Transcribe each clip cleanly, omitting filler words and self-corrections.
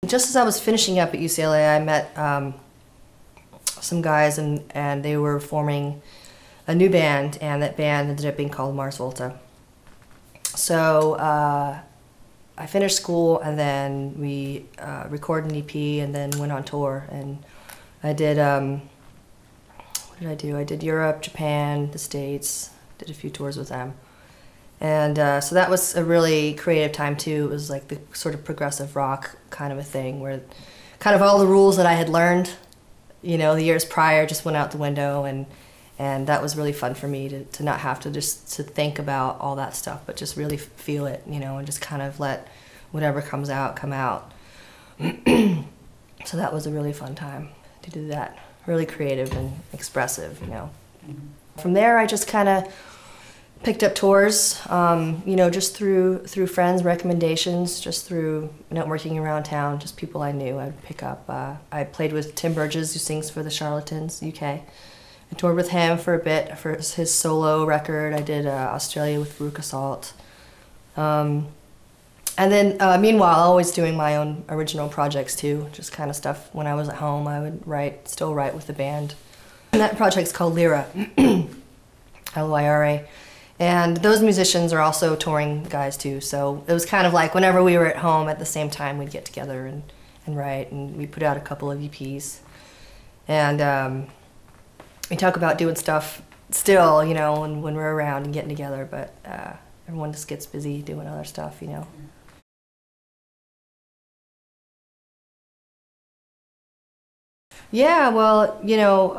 Just as I was finishing up at UCLA, I met some guys, and they were forming a new band, and that band ended up being called Mars Volta. So I finished school, and then we recorded an EP, and then went on tour. And I did, what did I do? I did Europe, Japan, the States, did a few tours with them. And so that was a really creative time too. It was like the sort of progressive rock kind of a thing, where kind of all the rules that I had learned, you know, the years prior just went out the window, and that was really fun for me to not have to just to think about all that stuff, but just really feel it, you know, and just kind of let whatever comes out come out. So that was a really fun time to do that. Really creative and expressive, you know. From there, I just kind of picked up tours, you know, just through friends' recommendations, just through networking around town, just people I knew I'd pick up. I played with Tim Burgess, who sings for the Charlatans, UK. I toured with him for a bit for his solo record. I did Australia with Veruca Salt. And then, meanwhile, always doing my own original projects too, just kind of stuff. When I was at home, I would still write with the band. And that project's called Lyra, Lyra. And those musicians are also touring guys too, so it was kind of like whenever we were at home at the same time, we'd get together and write, and we put out a couple of EPs. And we talk about doing stuff still, you know, when we're around and getting together, but everyone just gets busy doing other stuff, you know. Yeah, well, you know,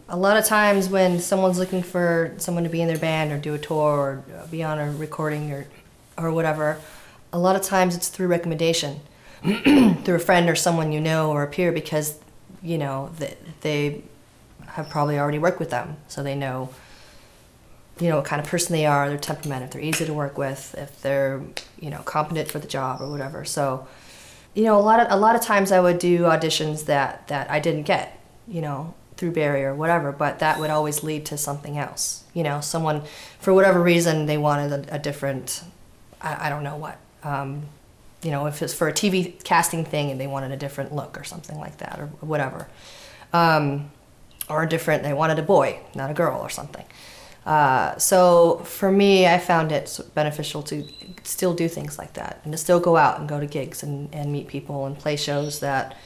a lot of times when someone's looking for someone to be in their band or do a tour or be on a recording or whatever, a lot of times it's through recommendation, through a friend or someone you know or a peer, because, you know, they have probably already worked with them, so they know, you know, what kind of person they are, their temperament, if they're easy to work with, if they're, you know, competent for the job or whatever. So, you know, a lot of times I would do auditions that I didn't get, you know, through Barry or whatever, but that would always lead to something else. You know, someone, for whatever reason, they wanted a different, I don't know what, you know, if it's for a TV casting thing and they wanted a different look or something like that or whatever. Or a different, they wanted a boy, not a girl or something. So for me, I found it beneficial to still do things like that and to still go out and go to gigs and meet people and play shows that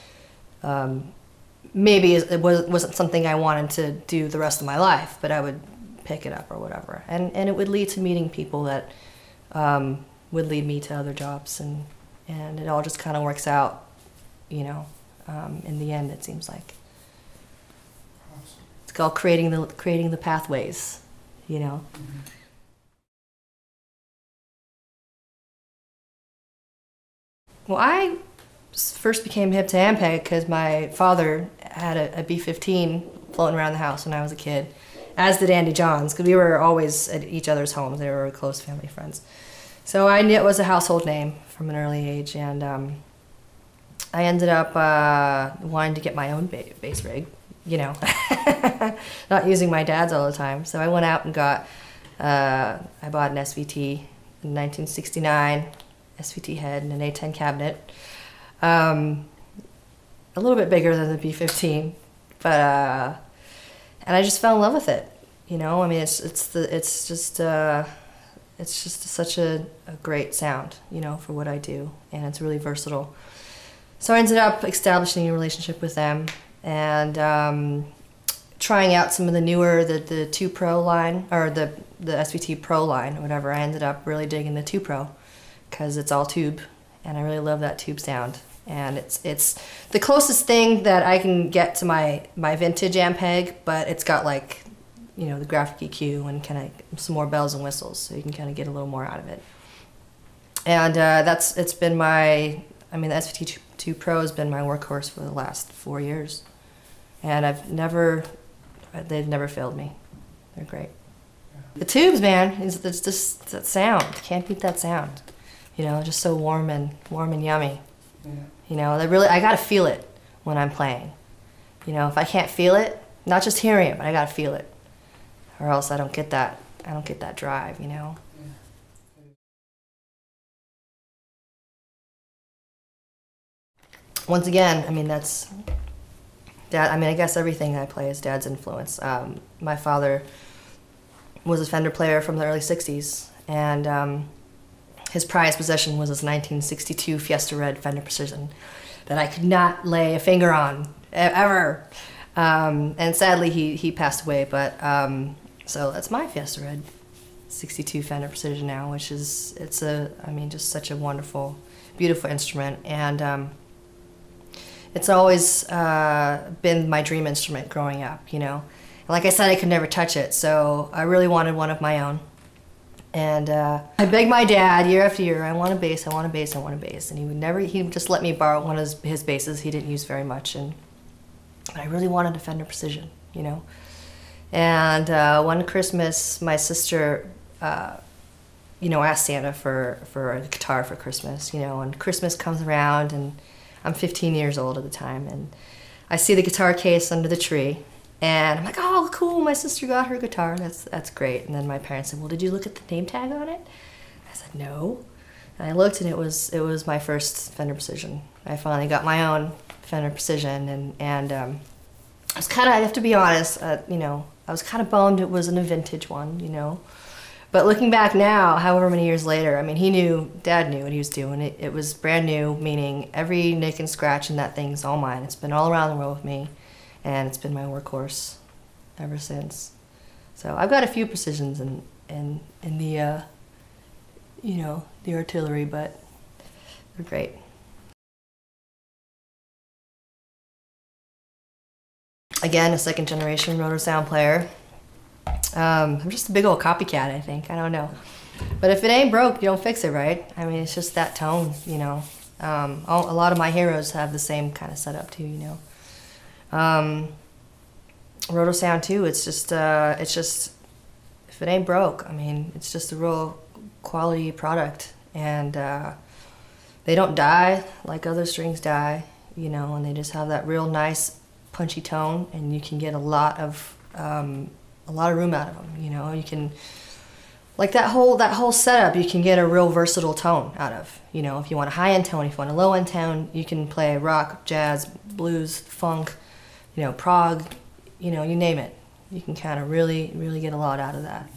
maybe it wasn't something I wanted to do the rest of my life, but I would pick it up or whatever. And it would lead to meeting people that would lead me to other jobs, and it all just kind of works out, you know, in the end, it seems like. It's called creating the pathways, you know. Well, I first became hip to Ampeg because my father had a B-15 floating around the house when I was a kid, as did Andy Johns, because we were always at each other's homes. They were close family friends. So I knew it was a household name from an early age, and I ended up wanting to get my own bass rig, you know, not using my dad's all the time. So I went out and got, I bought an SVT in 1969, SVT head and an A10 cabinet. A little bit bigger than the B-15, but and I just fell in love with it. You know, I mean, it's just such a great sound, you know, for what I do, and it's really versatile. So I ended up establishing a relationship with them and trying out some of the newer, the 2 Pro line, or the SVT Pro line or whatever. I ended up really digging the 2 Pro because it's all tube, and I really love that tube sound. And it's the closest thing that I can get to my vintage Ampeg, but it's got, like, you know, the graphic EQ and kind of some more bells and whistles, so you can kind of get a little more out of it. And it's been my, I mean, the SVT 2 Pro has been my workhorse for the last 4 years. And they've never failed me. They're great. The tubes, man, it's just that sound. You can't beat that sound. You know, just so warm and yummy. Yeah. You know, I gotta feel it when I'm playing. You know, if I can't feel it, not just hearing it, but I gotta feel it, or else I don't get that drive. You know. once again, I mean, Dad, I mean, I guess everything I play is Dad's influence. My father was a Fender player from the early 60s, and his prized possession was his 1962 Fiesta Red Fender Precision that I could not lay a finger on, ever. And sadly, he passed away, but so that's my Fiesta Red 62 Fender Precision now, which is, I mean, just such a wonderful, beautiful instrument, and it's always been my dream instrument growing up, you know. And like I said, I could never touch it, so I really wanted one of my own. And I begged my dad year after year, I want a bass, I want a bass, I want a bass. And he would just let me borrow one of his basses he didn't use very much. But I really wanted a Fender Precision, you know. And one Christmas, my sister, you know, asked Santa for a guitar for Christmas, you know, and Christmas comes around, and I'm 15 years old at the time, and I see the guitar case under the tree, and I'm like, oh, cool, my sister got her guitar, that's great. And then my parents said, well, did you look at the name tag on it? I said, no. And I looked, and it was my first Fender Precision. I finally got my own Fender Precision, and I was kind of, I have to be honest, you know, I was kind of bummed it wasn't a vintage one, you know. But looking back now, however many years later, I mean, Dad knew what he was doing. It was brand new, meaning every nick and scratch in that thing's all mine. It's been all around the world with me, and it's been my workhorse ever since. So I've got a few Precisions in the, you know, the artillery, but they're great. Again, a second generation rotor sound player. I'm just a big old copycat, I think. I don't know. But if it ain't broke, you don't fix it, right? I mean, it's just that tone, you know. A lot of my heroes have the same kind of setup too, you know. Rotor sound too, it's just, if it ain't broke, I mean, it's just a real quality product. And they don't die like other strings die, you know, and they just have that real nice punchy tone, and you can get a lot of room out of them, you know. You can, like that whole setup, you can get a real versatile tone out of, you know. If you want a high-end tone, if you want a low-end tone, you can play rock, jazz, blues, funk, you know, prog, you know, you name it. You can kind of really get a lot out of that.